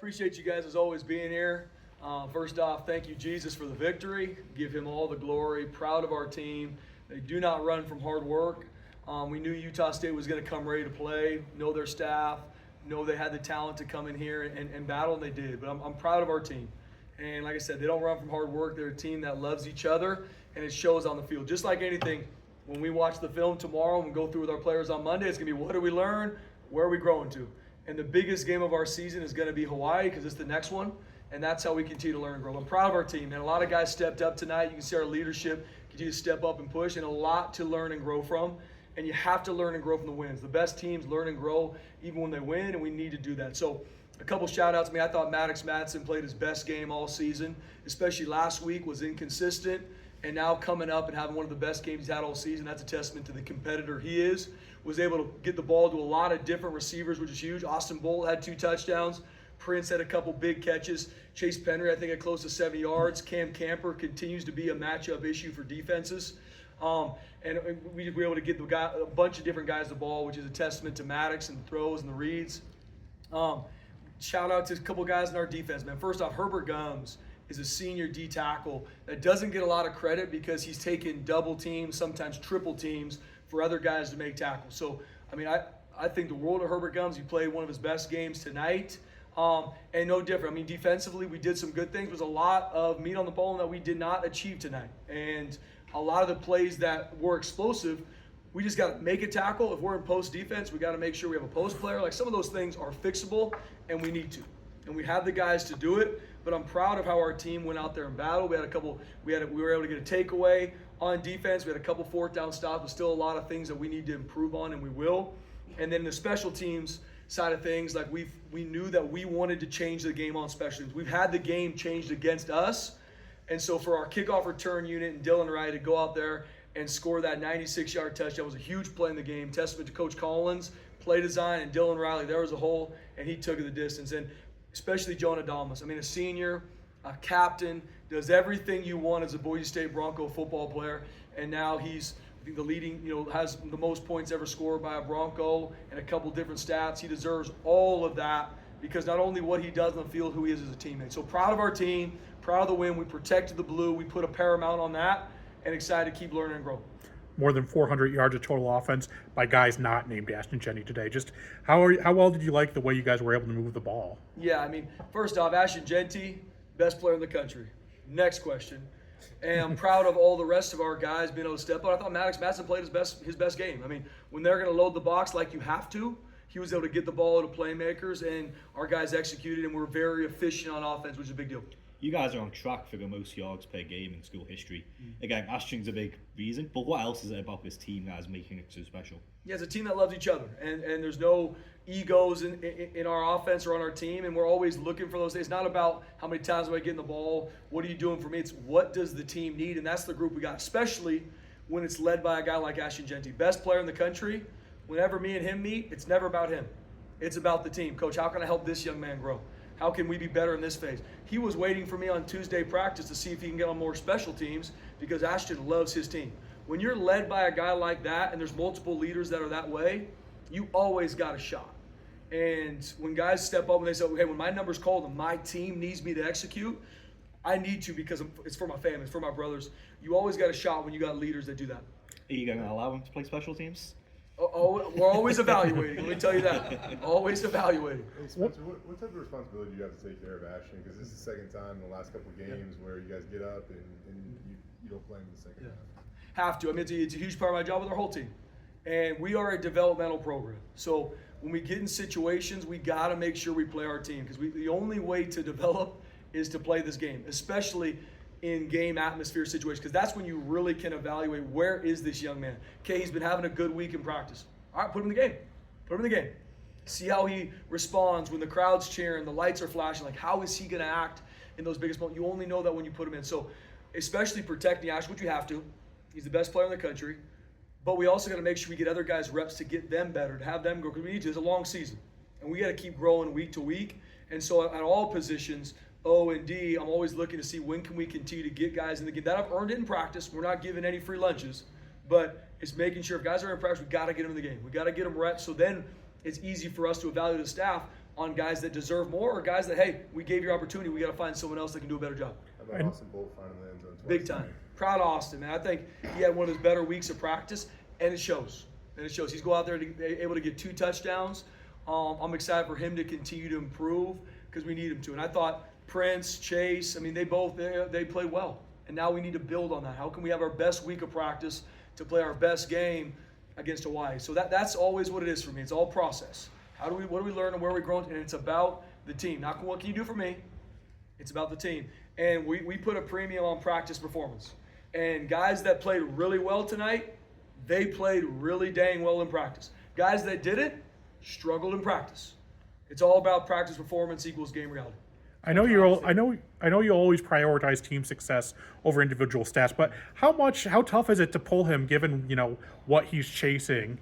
Appreciate you guys as always being here. First off, thank you, Jesus, for the victory. Give him all the glory. Proud of our team. They do not run from hard work. We knew Utah State was going to come ready to play, know their staff, know they had the talent to come in here and battle, and they did. But I'm proud of our team. And like I said, they don't run from hard work. They're a team that loves each other, and it shows on the field. Just like anything, when we watch the film tomorrow and go through with our players on Monday, it's going to be what did we learn, where are we growing to? And the biggest game of our season is going to be Hawaii because it's the next one, and that's how we continue to learn and grow. I'm proud of our team, and a lot of guys stepped up tonight. You can see our leadership continue to step up and push, and a lot to learn and grow from. And you have to learn and grow from the wins. The best teams learn and grow even when they win, and we need to do that. So a couple shout-outs to me. I thought Maddox Madsen played his best game all season, especially last week, was inconsistent, and now coming up and having one of the best games he's had all season. That's a testament to the competitor he is. Was able to get the ball to a lot of different receivers, which is huge. Austin Bolt had 2 touchdowns. Prince had a couple big catches. Chase Penry, I think, had close to 70 yards. Cam Camper continues to be a matchup issue for defenses. And we were able to get a bunch of different guys the ball, which is a testament to Maddox and the throws and the reads. Shout out to a couple guys in our defense, man. First off, Herbert Gums is a senior D tackle that doesn't get a lot of credit because he's taken double teams, sometimes triple teams for other guys to make tackles. So, I mean, I think the world of Herbert Gums. He played one of his best games tonight. And no different. I mean, defensively, we did some good things. There was a lot of meat on the bone that we did not achieve tonight. And a lot of the plays that were explosive, we just got to make a tackle. If we're in post defense, we got to make sure we have a post player. Like, some of those things are fixable, and we need to. And we have the guys to do it. But I'm proud of how our team went out there and battled. We were able to get a takeaway on defense. We had a couple 4th down stops, but still a lot of things that we need to improve on, and we will. And then the special teams side of things, like we knew that we wanted to change the game on special teams. We've had the game changed against us. And so for our kickoff return unit and Dylan Wright to go out there and score that 96-yard touchdown was a huge play in the game. Testament to Coach Collins, play design, and Dylan Riley. There was a hole, and he took it the distance. And especially Jonah Damas. I mean, a senior, a captain, does everything you want as a Boise State Bronco football player. And now he's the leading, has the most points ever scored by a Bronco and a couple different stats. He deserves all of that because not only what he does on the field, who he is as a teammate. So proud of our team, proud of the win. We protected the blue. We put a paramount on that, and excited to keep learning and growing. More than 400 yards of total offense by guys not named Ashton Jenny today. Just how well did you like the way you guys were able to move the ball? Yeah, I mean, first off, Ashton Genty, best player in the country. Next question. And I'm proud of all the rest of our guys being able to step up. I thought Maddox Madsen played his best game. I mean, when they're going to load the box like you have to, he was able to get the ball to playmakers, and our guys executed, and we're very efficient on offense, which is a big deal. You guys are on track for the most yards per game in school history. Again, Ashton's a big reason, but what else is it about this team that is making it so special? Yeah, it's a team that loves each other, and there's no egos in our offense or on our team, and we're always looking for those things. It's not about how many times am I getting the ball, what are you doing for me? It's what does the team need, and that's the group we got, especially when it's led by a guy like Ashton Genty. Best player in the country. Whenever me and him meet, it's never about him. It's about the team. Coach, how can I help this young man grow? How can we be better in this phase? He was waiting for me on Tuesday practice to see if he can get on more special teams because Ashton loves his team. When you're led by a guy like that and there's multiple leaders that are that way, you always got a shot. And when guys step up and they say, hey, when my number's called and my team needs me to execute, I need to because it's for my family, it's for my brothers. You always got a shot when you got leaders that do that. Are you going to allow him to play special teams? Oh, we're always evaluating. Let me tell you that. Always evaluating. Hey Spencer, what type of responsibility do you have to take care of Ashton? Because this is the second time in the last couple of games where you guys get up and you don't play him in the second half. Have to. I mean, it's a huge part of my job with our whole team. And we are a developmental program. So when we get in situations, we got to make sure we play our team because the only way to develop is to play this game, especially in game atmosphere situations, because that's when you really can evaluate where is this young man. Okay, he's been having a good week in practice. All right, put him in the game. Put him in the game. See how he responds when the crowd's cheering, the lights are flashing. Like, how is he going to act in those biggest moments? You only know that when you put him in. So, especially protecting Ash, which you have to. He's the best player in the country. But we also got to make sure we get other guys reps to get them better, to have them grow, because we need to. It's a long season. And we got to keep growing week to week. And so at all positions, O and D, I'm always looking to see when can we continue to get guys in the game. That I've earned it in practice. We're not giving any free lunches. But it's making sure if guys are in practice, we got to get them in the game. We got to get them reps. So then it's easy for us to evaluate the staff. on guys that deserve more or guys that, hey, we gave you opportunity. We got to find someone else that can do a better job. How about Austin Bolt finding the end zone twice Big time. tonight? Proud of Austin, man. I think he had one of his better weeks of practice, and it shows. He's go out there able to get 2 touchdowns. I'm excited for him to continue to improve because we need him to. And I thought Prince, Chase, I mean, they played well. And now we need to build on that. How can we have our best week of practice to play our best game against Hawaii? So that's always what it is for me. It's all process. What do we learn and where are we growing? And it's about the team. Not what can you do for me. It's about the team. And we put a premium on practice performance. And guys that played really well tonight, they played really dang well in practice. Guys that didn't, struggled in practice. It's all about practice performance equals game reality. I know you always prioritize team success over individual stats, but how tough is it to pull him given, what he's chasing?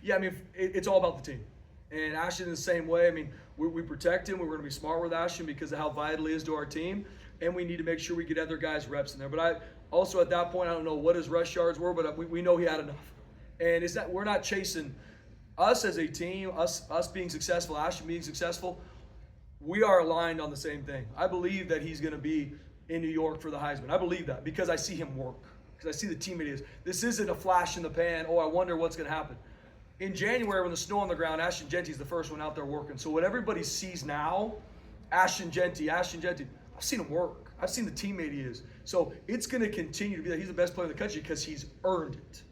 Yeah, I mean, it's all about the team. And Ashton is the same way. I mean, we protect him. We're going to be smart with Ashton because of how vital he is to our team. And we need to make sure we get other guys reps in there. But I also, at that point, I don't know what his rush yards were, but we know he had enough. And we're not chasing us as a team, us being successful, Ashton being successful. We are aligned on the same thing. I believe that he's going to be in New York for the Heisman. I believe that because I see him work, because I see the team it is. This isn't a flash in the pan, I wonder what's going to happen. In January, when the snow on the ground, Ashton Genty's the first one out there working. So what everybody sees now, Ashton Genty, I've seen him work. I've seen the teammate he is. So it's going to continue to be that he's the best player in the country because he's earned it.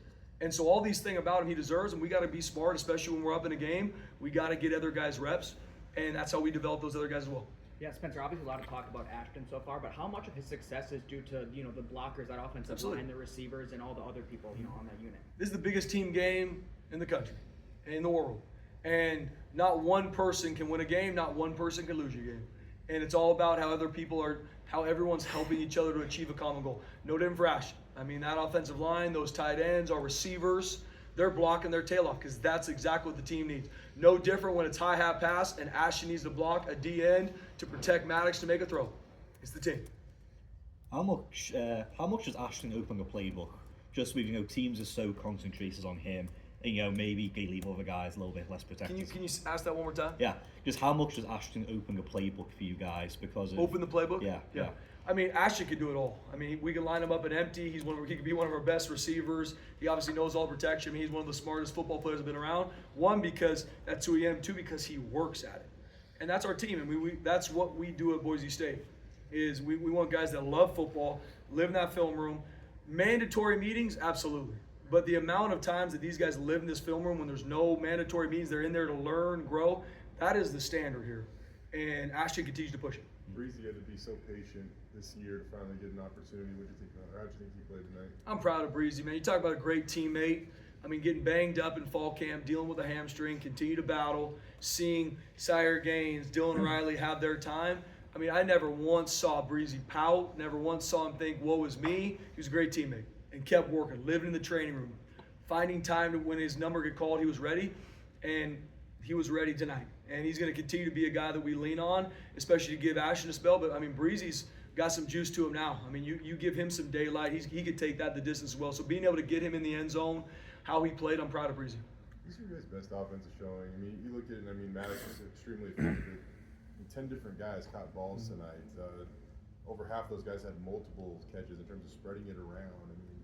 And so all these things about him he deserves, and we got to be smart, especially when we're up in a game. We got to get other guys reps, and that's how we develop those other guys as well. Yeah, Spencer, obviously a lot of talk about Ashton so far, but how much of his success is due to, the blockers, that offensive Absolutely. line, the receivers, and all the other people, on that unit? This is the biggest team game in the country, in the world. And not one person can win a game, not one person can lose your game. And it's all about how everyone's helping each other to achieve a common goal. No different for Ashton. I mean, that offensive line, those tight ends, our receivers, they're blocking their tail off because that's exactly what the team needs. No different when it's high-hat pass and Ashton needs to block a D end to protect Maddox to make a throw. It's the team. How much does Ashton open the playbook? Just with teams are so concentrated on him, and maybe they leave other guys a little bit less protected. Can you ask that one more time? Yeah, just how much does Ashton open the playbook for you guys? Because Open the playbook? Yeah. I mean, Ashton can do it all. I mean, we can line him up at empty. He could be one of our best receivers. He obviously knows all protection. I mean, he's one of the smartest football players that have been around. One, because that's who he is. Two, because he works at it. And that's our team. And that's what we do at Boise State. Is we want guys that love football, live in that film room. Mandatory meetings, absolutely. But the amount of times that these guys live in this film room when there's no mandatory meetings, they're in there to learn, grow, that is the standard here. And Ashton continues to push it. Breezy had to be so patient this year to finally get an opportunity. What do you think about her? How do you think he played tonight? I'm proud of Breezy, man. You talk about a great teammate. I mean, getting banged up in fall camp, dealing with a hamstring, continue to battle, seeing Sire Gaines, Dylan Riley have their time. I mean, I never once saw Breezy pout, never once saw him think, woe is me. He was a great teammate and kept working, living in the training room, finding time to when his number got called, he was ready, and he was ready tonight. And he's going to continue to be a guy that we lean on, especially to give Ashton a spell. But, I mean, Breezy's got some juice to him now. I mean, you give him some daylight, he could take that the distance as well. So being able to get him in the end zone, how he played, I'm proud of Breezy. These are your guys' best offensive showing. I mean, you look at it, and Maddox was extremely effective. 10 different guys caught balls tonight. Over half those guys had multiple catches in terms of spreading it around. I mean,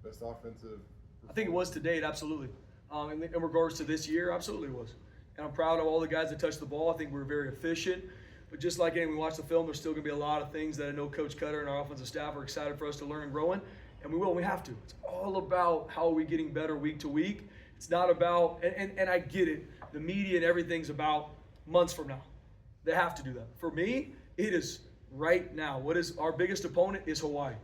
best offensive. I think it was to date, absolutely. In regards to this year, absolutely was. And I'm proud of all the guys that touched the ball. I think we were very efficient. But just like we watch the film, there's still going to be a lot of things that I know Coach Cutter and our offensive staff are excited for us to learn and grow in. And we will, and we have to. It's all about how are we getting better week to week. It's not about, and I get it, the media and everything's about months from now. They have to do that. For me, it is right now. What is our biggest opponent is Hawaii.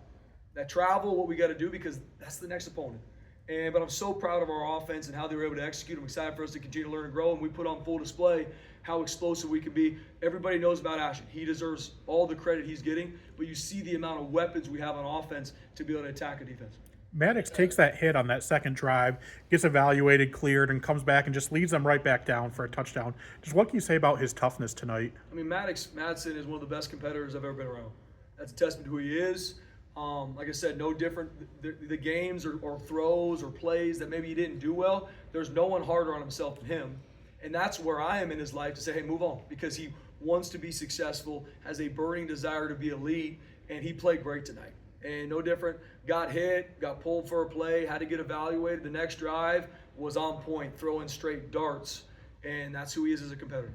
That travel, what we got to do, because that's the next opponent. But I'm so proud of our offense and how they were able to execute. I'm excited for us to continue to learn and grow, and we put on full display how explosive we can be. Everybody knows about Ashton. He deserves all the credit he's getting, but you see the amount of weapons we have on offense to be able to attack a defense. Maddox takes that hit on that second drive, gets evaluated, cleared, and comes back and just leads them right back down for a touchdown. Just what can you say about his toughness tonight? I mean, Madsen is one of the best competitors I've ever been around. That's a testament to who he is. Like I said, no different. The games or throws or plays that maybe he didn't do well, there's no one harder on himself than him. And that's where I am in his life to say, hey, move on, because he wants to be successful, has a burning desire to be elite, and he played great tonight. And no different, got hit, got pulled for a play, had to get evaluated. The next drive was on point, throwing straight darts, and that's who he is as a competitor.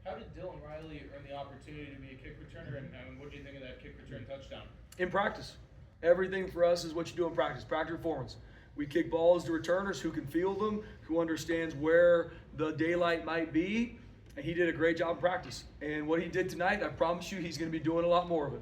How did Dylan Riley earn the opportunity to be a kick returner, and what do you think of that kick return touchdown? In practice. Everything for us is what you do in practice performance. We kick balls to returners who can field them, who understands where the daylight might be, and he did a great job in practice. And what he did tonight, I promise you, he's going to be doing a lot more of it.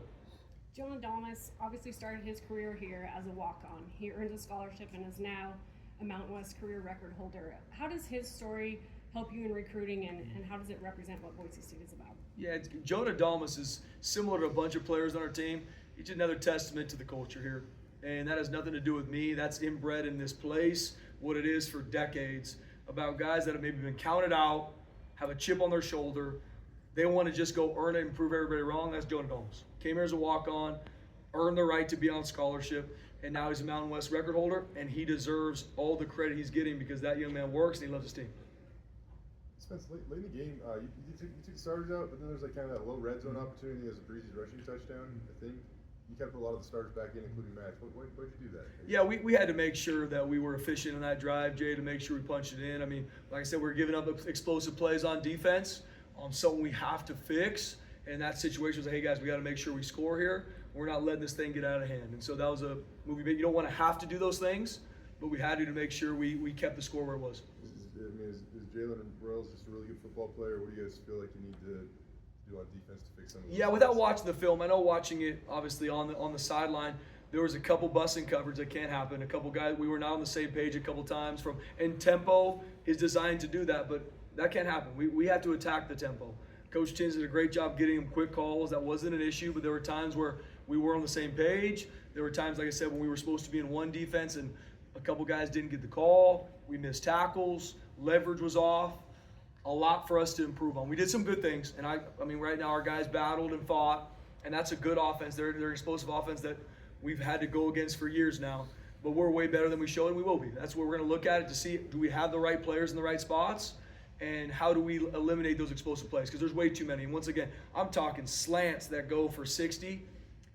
Jonah Adamas obviously started his career here as a walk-on. He earned a scholarship and is now a Mountain West career record holder. How does his story help you in recruiting, and how does it represent what Boise State is about? Yeah, Jonah Adamas is similar to a bunch of players on our team. He's another testament to the culture here. And that has nothing to do with me. That's inbred in this place, what it is for decades, about guys that have maybe been counted out, have a chip on their shoulder. They want to just go earn it and prove everybody wrong. That's Jonah Adamas. Came here as a walk-on, earned the right to be on scholarship, and now he's a Mountain West record holder, and he deserves all the credit he's getting because that young man works and he loves his team. Spence, late in the game, you took the starters out, but then there's like kind of that low red zone opportunity as a Breezy's rushing touchdown. I think you kept a lot of the starters back in, including Max. Why'd you do that? Yeah, we had to make sure that we were efficient in that drive, Jay, to make sure we punched it in. I mean, like I said, we're giving up explosive plays on defense, something we have to fix. And that situation was like, hey guys, we got to make sure we score here. We're not letting this thing get out of hand. And so that was a movie. You don't want to have to do those things, but we had to make sure we kept the score where it was. Is Jalen Royals just a really good football player? What do you guys feel like you need to do on defense to fix some of those? Yeah, without watching the film, I know watching it obviously on the sideline, there was a couple busting coverage that can't happen. A couple guys, we were not on the same page a couple times. And tempo is designed to do that, but that can't happen. We have to attack the tempo. Coach Chins did a great job getting him quick calls. That wasn't an issue, but there were times where we were on the same page. There were times, like I said, when we were supposed to be in one defense and a couple guys didn't get the call. We missed tackles. Leverage was off. A lot for us to improve on. We did some good things, and I mean, right now our guys battled and fought, and that's a good offense. They're an explosive offense that we've had to go against for years now. But we're way better than we showed, and we will be. That's where we're going to look at it to see, do we have the right players in the right spots? And how do we eliminate those explosive plays? Because there's way too many. And once again, I'm talking slants that go for 60.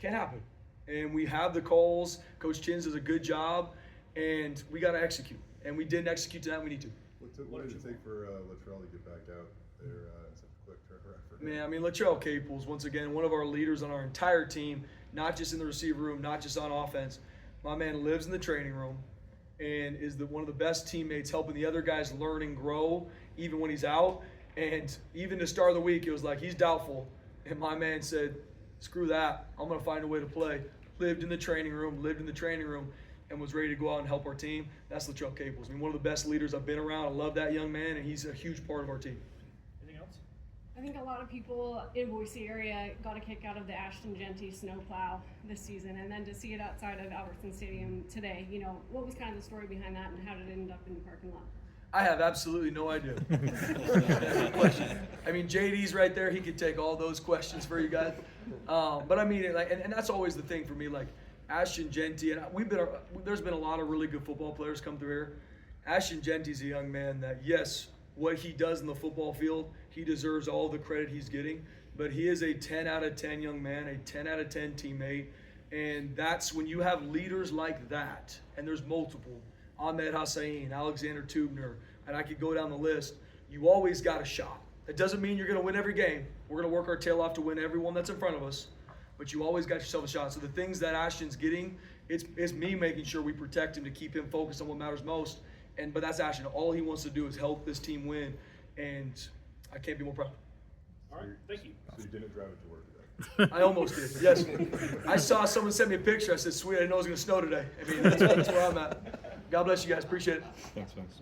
Can't happen. And we have the calls. Coach Chins does a good job. And we got to execute. And we didn't execute tonight. We need to. What did it take for Latrell to get back out there in such a quick turnaround for him? Man, I mean, Latrell Caples, once again, one of our leaders on our entire team, not just in the receiver room, not just on offense. My man lives in the training room and is one of the best teammates, helping the other guys learn and grow even when he's out. And even to start of the week, it was like he's doubtful. And my man said, screw that. I'm going to find a way to play. Lived in the training room, and was ready to go out and help our team. That's Latrell Caples. I mean, one of the best leaders I've been around. I love that young man, and he's a huge part of our team. Anything else? I think a lot of people in Boise area got a kick out of the Ashton Genty snowplow this season, and then to see it outside of Albertson Stadium today, what was kind of the story behind that, and how did it end up in the parking lot? I have absolutely no idea. Good question. I mean, JD's right there. He could take all those questions for you guys. But I mean, and that's always the thing for me. Like Ashton Genty, and there's been a lot of really good football players come through here. Ashton Genty's a young man that, yes, what he does in the football field, he deserves all the credit he's getting. But he is a 10 out of 10 young man, a 10 out of 10 teammate. And that's when you have leaders like that, and there's multiple. Ahmed Hossein, Alexander Tubner, and I could go down the list. You always got a shot. That doesn't mean you're going to win every game. We're going to work our tail off to win every one that's in front of us, but you always got yourself a shot. So the things that Ashton's getting, it's me making sure we protect him to keep him focused on what matters most. But that's Ashton. All he wants to do is help this team win, and I can't be more proud. All right, thank you. So you didn't drive it to work today? I almost did, yes. I saw someone send me a picture. I said, sweet, I didn't know it was going to snow today. I mean, that's where I'm at. God bless you guys. Appreciate it. Thanks, Spence.